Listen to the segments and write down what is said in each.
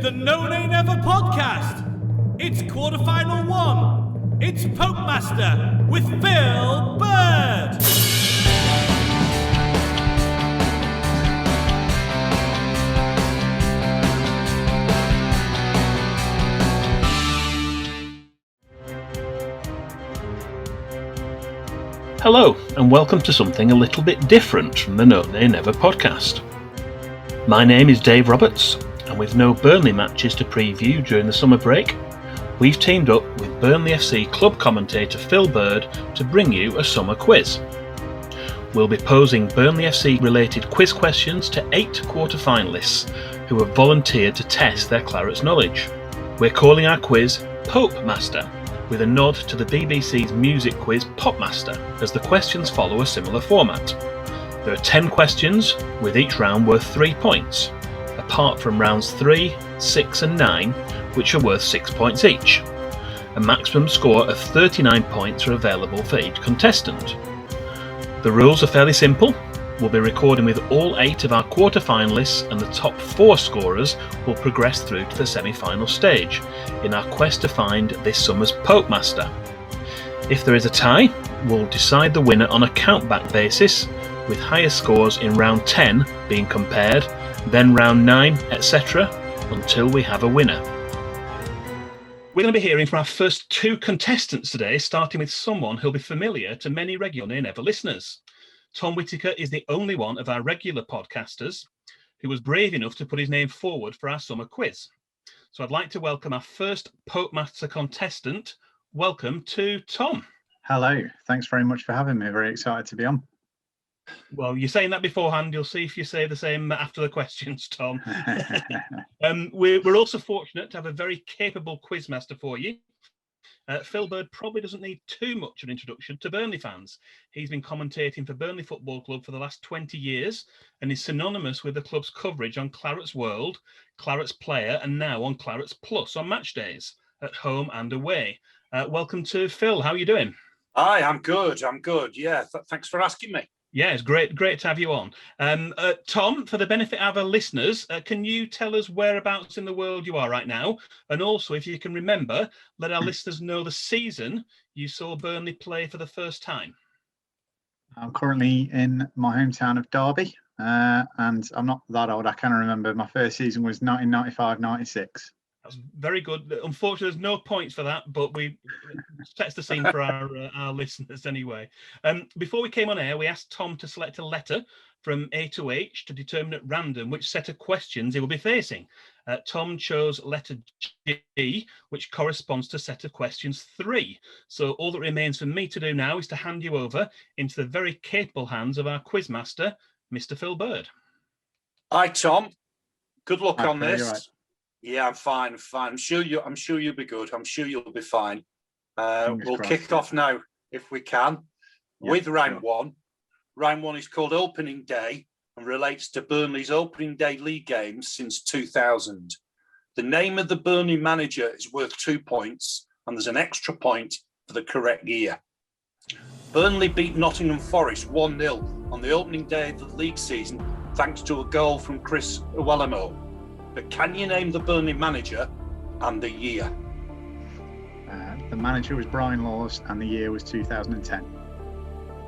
the No Nay Never podcast. It's quarterfinal one. It's Popemaster with Phil Bird. Hello, and welcome to something a little bit different from the No Nay Never podcast. My name is Dave Roberts, and with no Burnley matches to preview during the summer break, we've teamed up with Burnley FC club commentator Phil Bird to bring you a summer quiz. We'll be posing Burnley FC related quiz questions to 8 quarter-finalists who have volunteered to test their Clarets knowledge. We're calling our quiz Popemaster, with a nod to the BBC's music quiz Popmaster, as the questions follow a similar format. There are 10 questions, with each round worth 3 points, apart from rounds 3, 6 and 9, which are worth 6 points each. A maximum score of 39 points are available for each contestant. The rules are fairly simple. We'll be recording with all 8 of our quarter-finalists, and the top 4 scorers will progress through to the semi-final stage in our quest to find this summer's Popemaster. If there is a tie, we'll decide the winner on a count-back basis, with higher scores in round 10 being compared, then round 9, etc., until we have a winner. We're going to be hearing from our first 2 contestants today, starting with someone who'll be familiar to many regular No Nay Never listeners. Tom Whittaker is the only one of our regular podcasters who was brave enough to put his name forward for our summer quiz. So I'd like to welcome our first Popemaster contestant. Welcome to Tom. Hello, thanks very much for having me. Very excited to be on. Well, you're saying that beforehand. You'll see if you say the same after the questions, Tom. We're also fortunate to have a very capable quizmaster for you. Phil Bird probably doesn't need too much of an introduction to Burnley fans. He's been commentating for Burnley Football Club for the last 20 years and is synonymous with the club's coverage on Clarets World, Clarets Player, and now on Clarets Plus on match days, at home and away. Welcome to Phil. How are you doing? Hi, I'm good. Yeah, thanks for asking me. Yeah, it's great to have you on. Tom, for the benefit of our listeners, can you tell us whereabouts in the world you are right now? And also, if you can remember, let our listeners know the season you saw Burnley play for the first time. I'm currently in my hometown of Derby, and I'm not that old. I can remember my first season was 1995-96. That's very good. Unfortunately, there's no points for that, but we sets the scene for our listeners anyway. Before we came on air, we asked Tom to select a letter from A to H to determine at random which set of questions he will be facing. Tom chose letter G, which corresponds to set of questions 3. So all that remains for me to do now is to hand you over into the very capable hands of our quizmaster, Mr. Phil Bird. Hi, Tom. Good luck on this. Right. Yeah, I'm fine. I'm sure you'll be good. I'm sure you'll be fine. We'll kick off now if we can with round 1. Round 1 is called Opening Day and relates to Burnley's opening day league games since 2000. The name of the Burnley manager is worth 2 points, and there's an extra point for the correct year. Burnley beat Nottingham Forest 1-0 on the opening day of the league season thanks to a goal from Chris Uwelemo. But can you name the Burnley manager and the year? The manager was Brian Laws, and the year was 2010.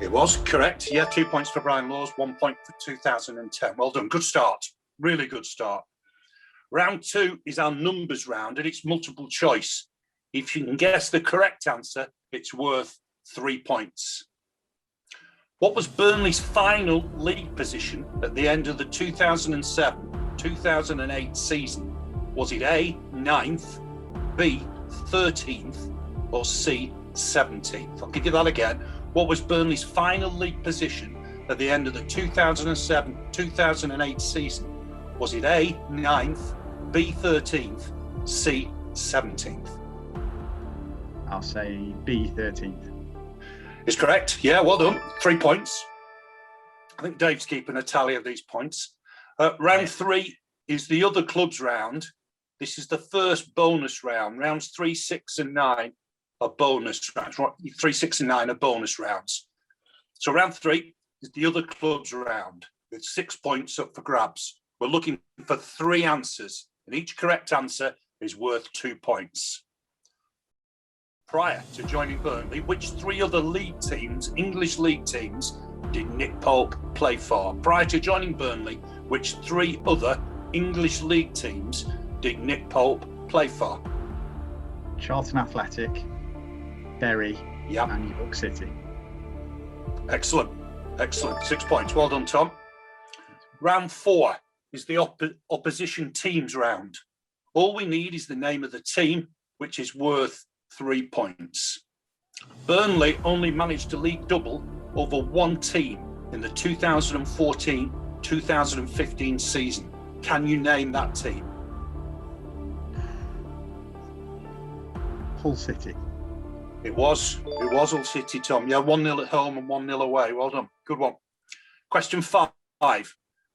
It was correct. Yeah, 2 points for Brian Laws, 1 point for 2010. Well done. Good start. Really good start. Round 2 is our numbers round, and it's multiple choice. If you can guess the correct answer, it's worth 3 points. What was Burnley's final league position at the end of the 2007-2008 season? Was it A, 9th, B, 13th, or C, 17th? I'll give you that again. What was Burnley's final league position at the end of the 2007-2008 season? Was it A, 9th, B, 13th, C, 17th? I'll say B, 13th. Is correct. Yeah, well done. 3 points. I think Dave's keeping a tally of these points. Round 3 is the other clubs round. This is the first bonus round. Rounds 3, 6 and 9 are bonus rounds. 3, 6 and 9 are bonus rounds. So round 3 is the other clubs round with 6 points up for grabs. We're looking for 3 answers and each correct answer is worth 2 points. Prior to joining Burnley, which 3 other league teams, English league teams, did Nick Pope play for? Prior to joining Burnley, which 3 other English league teams did Nick Pope play for? Charlton Athletic, Bury, Yep. and York City. Excellent. Excellent. 6 points. Well done, Tom. Round 4 is the opposition teams round. All we need is the name of the team, which is worth 3 points. Burnley only managed a league double over one team in the 2014-2015 season. Can you name that team? Hull City. It was Hull City, Tom. Yeah, 1-0 at home and 1-0 away. Well done. Good one. Question 5.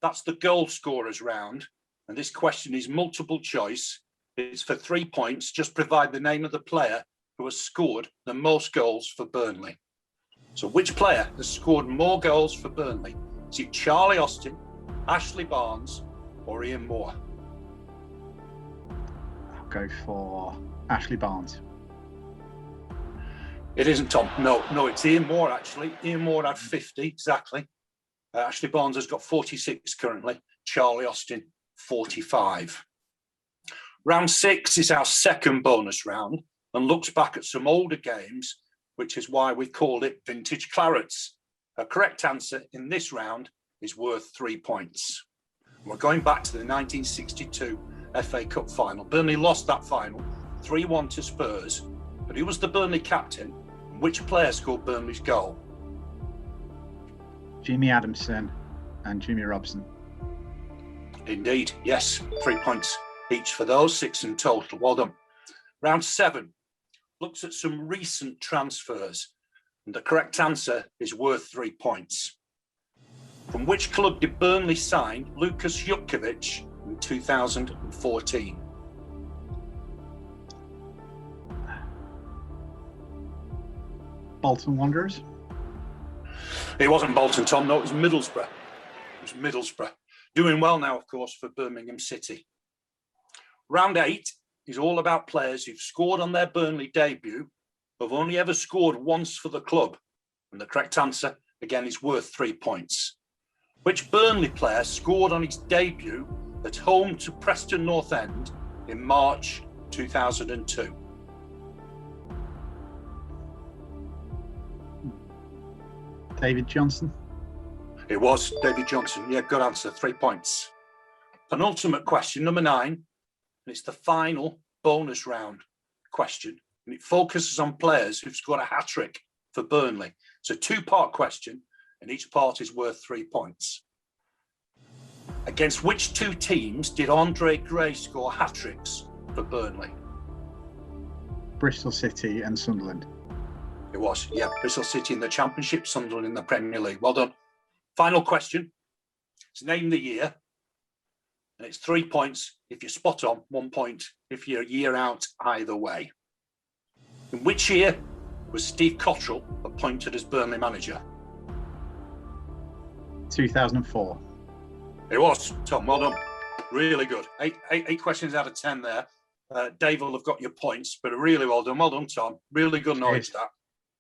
That's the goal scorers round. And this question is multiple choice. It's for 3 points. Just provide the name of the player who has scored the most goals for Burnley. So which player has scored more goals for Burnley? Is it Charlie Austin, Ashley Barnes, or Ian Moore? I'll go for Ashley Barnes. It isn't, Tom. No, it's Ian Moore, actually. Ian Moore had 50, exactly. Ashley Barnes has got 46 currently. Charlie Austin, 45. Round 6 is our second bonus round and looks back at some older games, which is why we called it Vintage Clarets. A correct answer in this round is worth 3 points. We're going back to the 1962 FA Cup final. Burnley lost that final 3-1 to Spurs, but who was the Burnley captain and which player scored Burnley's goal? Jimmy Adamson and Jimmy Robson. Indeed, yes. 3 points each for those, 6 in total. Well done. Round 7 looks at some recent transfers, and the correct answer is worth 3 points. From which club did Burnley sign Lukas Jutkiewicz in 2014? Bolton Wanderers. It wasn't Bolton, Tom. No, it was Middlesbrough. Doing well now, of course, for Birmingham City. Round 8 is all about players who've scored on their Burnley debut, but have only ever scored once for the club. And the correct answer, again, is worth 3 points. Which Burnley player scored on his debut at home to Preston North End in March 2002? David Johnson. It was David Johnson. Yeah, good answer. 3 points. Penultimate question, number 9. And it's the final bonus round question. And it focuses on players who've scored a hat-trick for Burnley. It's a 2-part question, and each part is worth 3 points. Against which 2 teams did Andre Gray score hat-tricks for Burnley? Bristol City and Sunderland. It was, yeah. Bristol City in the Championship, Sunderland in the Premier League. Well done. Final question. It's name the year. And it's 3 points if you're spot on, 1 point if you're a year out either way. In which year was Steve Cottrell appointed as Burnley manager? 2004. It was, Tom. Well done. Really good. Eight questions out of 10 there. Dave will have got your points, but really well done. Well done, Tom. Really good knowledge, that.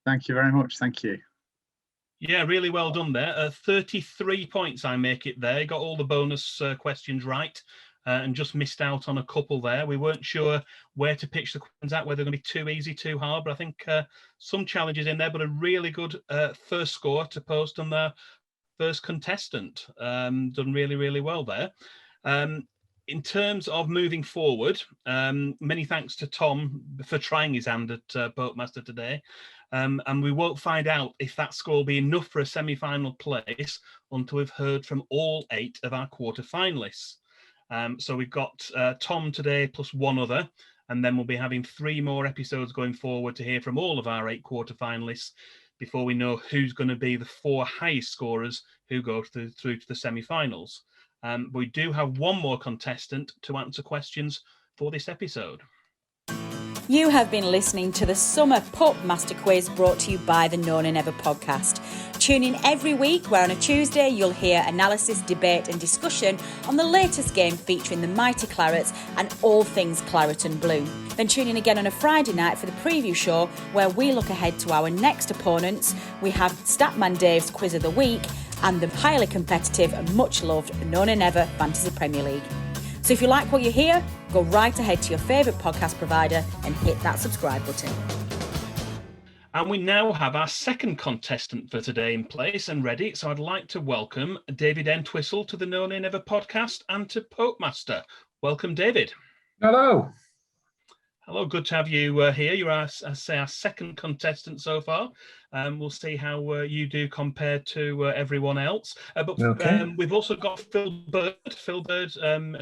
Thank you very much. Thank you. Yeah, really well done there. 33 points I make it there. Got all the bonus questions right and just missed out on a couple there. We weren't sure where to pitch the questions at, whether they're going to be too easy, too hard, but I think some challenges in there, but a really good first score to post on the first contestant. Done really, really well there. In terms of moving forward, many thanks to Tom for trying his hand at Popemaster today. And we won't find out if that score will be enough for a semi-final place until we've heard from all 8 of our quarter-finalists. So we've got Tom today plus 1 other, and then we'll be having 3 more episodes going forward to hear from all of our 8 quarter-finalists before we know who's going to be the 4 highest scorers who go through to the semi-finals. We do have 1 more contestant to answer questions for this episode. You have been listening to the Summer Popmaster Quiz brought to you by the No Nay Never podcast. Tune in every week where on a Tuesday you'll hear analysis, debate and discussion on the latest game featuring the mighty Clarets and all things claret and blue. Then tune in again on a Friday night for the preview show where we look ahead to our next opponents. We have Statman Dave's Quiz of the Week and the highly competitive and much loved No Nay Never Fantasy Premier League. So if you like what you hear, go right ahead to your favourite podcast provider and hit that subscribe button. And we now have our second contestant for today in place and ready. So I'd like to welcome David Entwistle to the No Nay Never podcast and to Popemaster. Welcome, David. Hello. Hello, good to have you here. You're, our second contestant so far. We'll see how you do compared to everyone else. We've also got Phil Bird,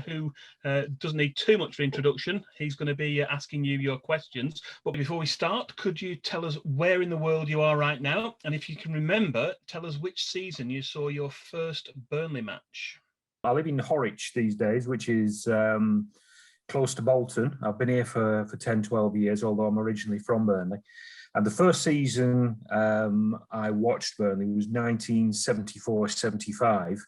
who doesn't need too much of introduction. He's going to be asking you your questions. But before we start, could you tell us where in the world you are right now? And if you can remember, tell us which season you saw your first Burnley match. I live in Horwich these days, which is close to Bolton. I've been here for 10, 12 years, although I'm originally from Burnley. And the first season I watched Burnley was 1974-75,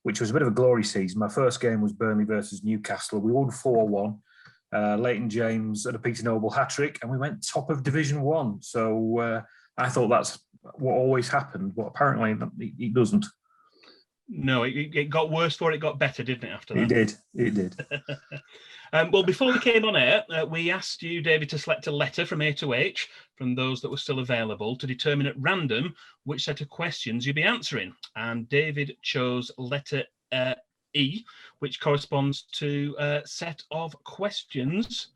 which was a bit of a glory season. My first game was Burnley versus Newcastle. We won 4-1. Leighton James had a Peter Noble hat-trick, and we went top of Division 1. So I thought that's what always happened, but apparently it doesn't. No, it got worse before it got better, didn't it, after that? It did. Well, before we came on air, we asked you, David, to select a letter from A to H from those that were still available to determine at random which set of questions you'd be answering. And David chose letter E, which corresponds to set of questions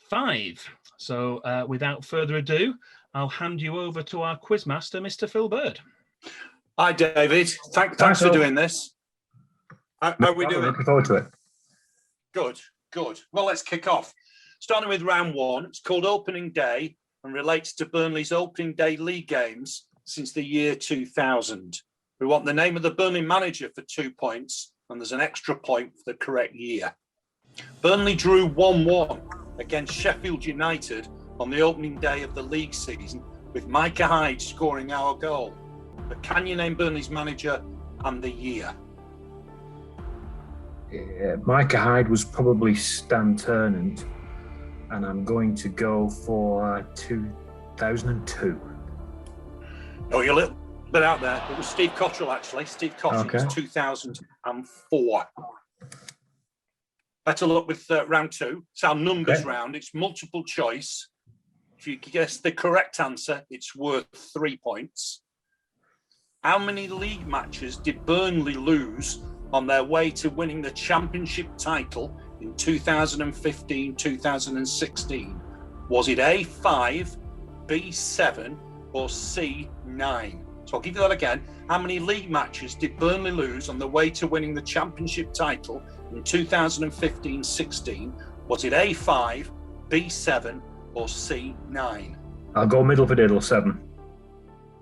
5. So without further ado, I'll hand you over to our quizmaster, Mr. Phil Bird. Hi, David. Thanks for doing this. How are we doing? Looking forward to it. Good. Well, let's kick off. Starting with round 1, it's called Opening Day and relates to Burnley's opening day league games since the year 2000. We want the name of the Burnley manager for 2 points, and there's an extra point for the correct year. Burnley drew 1-1 against Sheffield United on the opening day of the league season, with Micah Hyde scoring our goal. But can you name Burnley's manager and the year? Micah Hyde was probably Stan Ternent, and I'm going to go for 2002. Oh, you're a little bit out there. It was Steve Cottrell, actually. Steve Cottrell was 2004. Better luck with round 2. It's our numbers round. It's multiple choice. If you guess the correct answer, it's worth 3 points. How many league matches did Burnley lose on their way to winning the championship title in 2015-2016? Was it A, 5, B, 7, or C, 9? So I'll give you that again. How many league matches did Burnley lose on the way to winning the championship title in 2015-16? Was it A, 5, B, 7, or C, 9? I'll go middle for diddle, 7.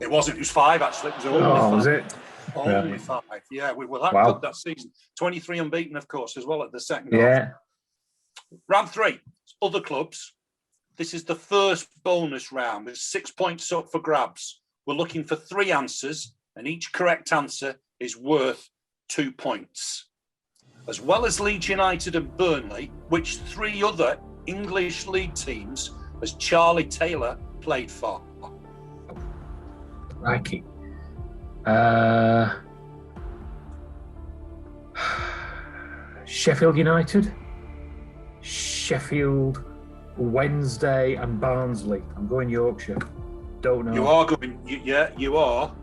It wasn't. It was 5, actually. It was only 5. Was it? Only 5. Yeah, we were that good that season. 23 unbeaten, of course, as well at the second half. Round 3, other clubs. This is the first bonus round. There's 6 points up for grabs. We're looking for 3 answers, and each correct answer is worth 2 points. As well as Leeds United and Burnley, which 3 other English league teams has Charlie Taylor played for? Crikey. Sheffield United, Sheffield Wednesday, and Barnsley. I'm going Yorkshire. Don't know. You are going. You are.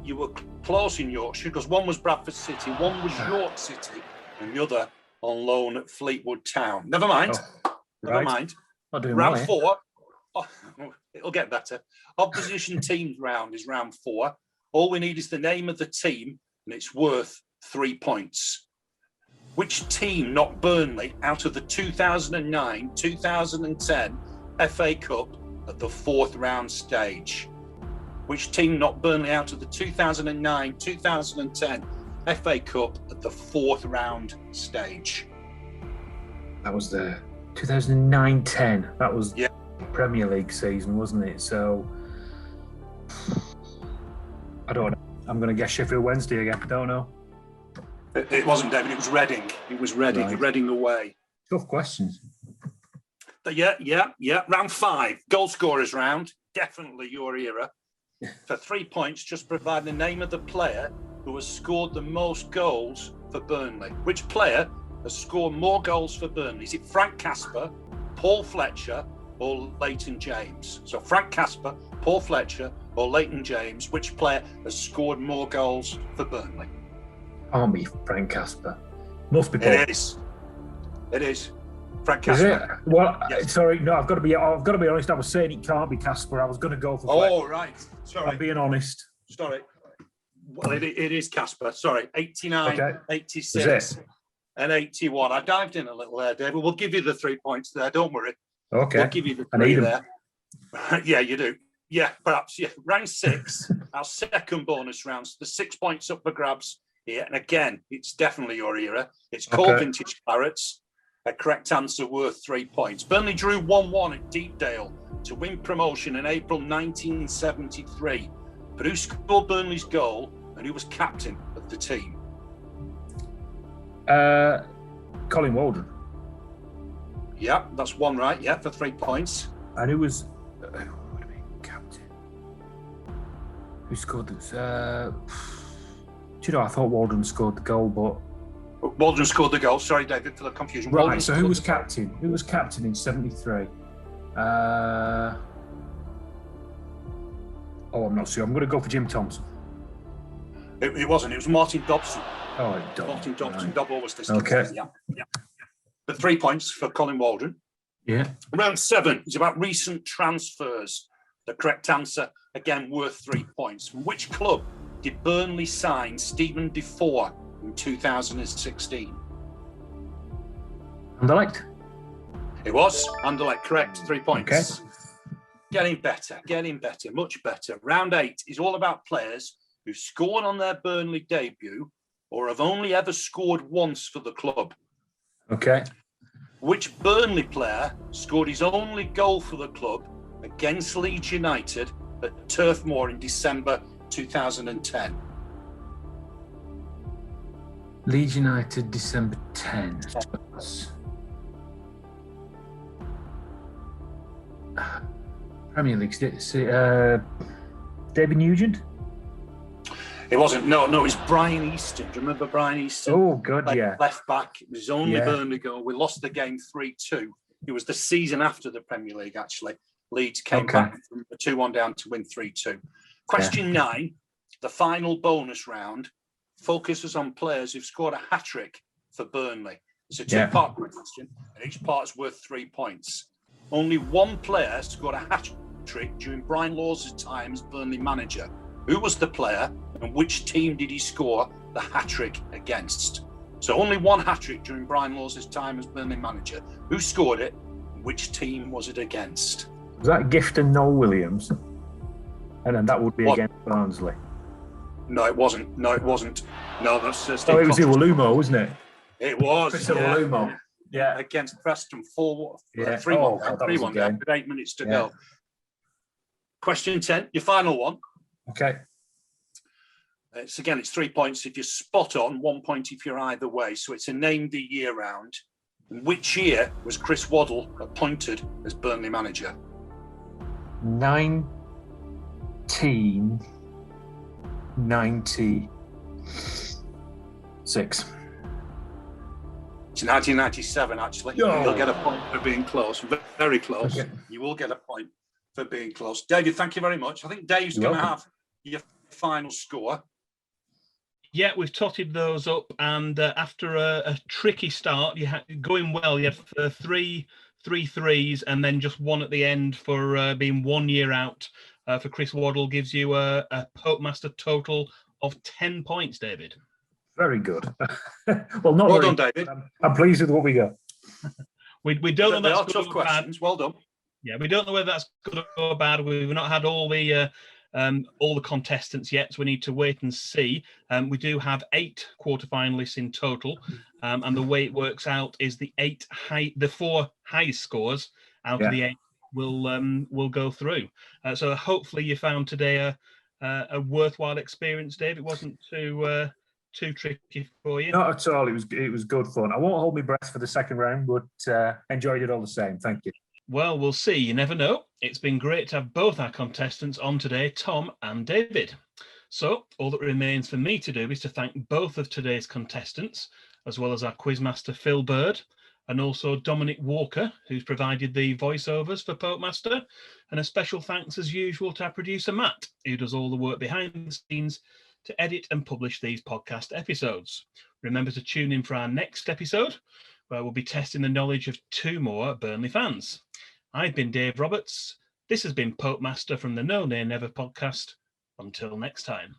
You were close in Yorkshire because one was Bradford City, one was York City, and the other on loan at Fleetwood Town. Never mind. Never mind. Round 4. Oh, it'll get better. Opposition teams round is round 4. All we need is the name of the team, and it's worth 3 points. Which team knocked Burnley out of the 2009-2010 FA Cup at the 4th round stage? Which team knocked Burnley out of the 2009-2010 FA Cup at the 4th round stage? That was the 2009-10. That was Premier League season, wasn't it? So I don't know. I'm going to guess Sheffield Wednesday again. I don't know. It wasn't, David. It was Reading. It was Reading. Right. Reading away. Tough questions. Yeah. Round 5, goal scorers round. Definitely your era. For 3 points, just provide the name of the player who has scored the most goals for Burnley. Which player has scored more goals for Burnley? Is it Frank Casper, Paul Fletcher, or Leighton James? So Frank Casper, Paul Fletcher, or Leighton James. Which player has scored more goals for Burnley? Can't be Frank Casper. Must be Paul. It is. Frank Is Casper. it? Well, Yes. sorry, no. I've got to be honest. I was saying it can't be Casper. I was going to go for. Oh, Fletcher. right. Sorry. I'm being honest. Sorry. Well, it is Casper. Sorry. 89, Okay. 86, and 81. I dived in a little there, David. We'll give you the 3 points there. Don't worry. Okay. We'll give you the I 3 need 'em. there. Yeah, you do. Yeah, perhaps. Yeah. Round 6, our second bonus rounds. The 6 points up for grabs here. And again, it's definitely your era. It's called Okay. Vintage Clarets. A correct answer worth 3 points. Burnley drew 1-1 at Deepdale to win promotion in April 1973. But who scored Burnley's goal and who was captain of the team? Colin Waldron. Yeah, that's one right. Yeah, for 3 points. And who was? Who would have been captain? Who scored this? Do you know? I thought Waldron scored the goal, but Waldron scored the goal. Sorry, David, for the confusion. right. Waldron So who scored was the goal. captain? Who was captain in '73? I'm not sure. I'm going to go for Jim Thompson. It wasn't. It was Martin Dobson. Oh, Dob. Martin Dobson. Right. Dob always this. Okay. Yeah. The 3 points for Colin Waldron. Yeah. Round 7 is about recent transfers. The correct answer, again, worth 3 points. From which club did Burnley sign Stephen Defoe in 2016? Anderlecht. It was Anderlecht, correct. 3 points. Okay. Getting better, much better. Round 8 is all about players who scored on their Burnley debut or have only ever scored once for the club. Okay. Which Burnley player scored his only goal for the club against Leeds United at Turf Moor in December 2010? Leeds United, December 10. Premier League. David Nugent. It wasn't. No, it was Brian Easton. Do you remember Brian Easton? Oh, good, Like yeah. left back. It was his only Yeah. Burnley goal. We lost the game 3-2. It was the season after the Premier League, actually. Leeds came Okay. back from a 2-1 down to win 3-2. Question 9, the final bonus round, focuses on players who've scored a hat-trick for Burnley. It's a two-part question, and each part is worth 3 points. Only one player scored a hat-trick during Brian Laws' time as Burnley manager. Who was the player, and which team did he score the hat-trick against? So only one hat-trick during Brian Laws' time as Burnley manager. Who scored it, and which team was it against? Was that Gifton Noel Williams? And then that would be What? against Barnsley. No, it wasn't. No, that's Steve Oh, it was Cox. Iwalumo, wasn't it? It was. Chris yeah. Iwalumo. Yeah. Against Preston, 3-1 Oh, down, that was a 3-1 down, game. with 8 minutes to Yeah. go. Question 10, your final one. Okay. It's 3 points if you're spot on, 1 point if you're either way. So it's a name the year round. Which year was Chris Waddle appointed as Burnley manager? 1996. It's 1997, actually. Oh. You'll get a point for being close, very close. Okay. You will get a point for being close. David, thank you very much. I think Dave's You're going to welcome. have your final score. Yeah, we've totted those up, and after a tricky start, going well. You had three threes, and then just one at the end for being 1 year out. For Chris Waddle gives you a Popemaster total of 10 points, David. Very good. Well, not Well very done, David. I'm pleased with what we got. We don't know They are that's good tough or bad. questions. Well done. Yeah, we don't know whether that's good or bad. We've not had all the contestants yet, so we need to wait and see. We do have 8 quarterfinalists in total, and the way it works out is the 4 highest scores out of the 8 we'll go through. So hopefully you found today a worthwhile experience, Dave. It wasn't too tricky for you. Not at all. It was good fun. I won't hold my breath for the second round, but enjoyed it all the same. Thank you. Well, we'll see. You never know. It's been great to have both our contestants on today, Tom and David. So all that remains for me to do is to thank both of today's contestants, as well as our Quizmaster Phil Bird, and also Dominic Walker, who's provided the voiceovers for Popemaster. And a special thanks, as usual, to our producer Matt, who does all the work behind the scenes to edit and publish these podcast episodes. Remember to tune in for our next episode, where we'll be testing the knowledge of 2 more Burnley fans. I've been Dave Roberts. This has been Popemaster from the No Nay Never podcast. Until next time.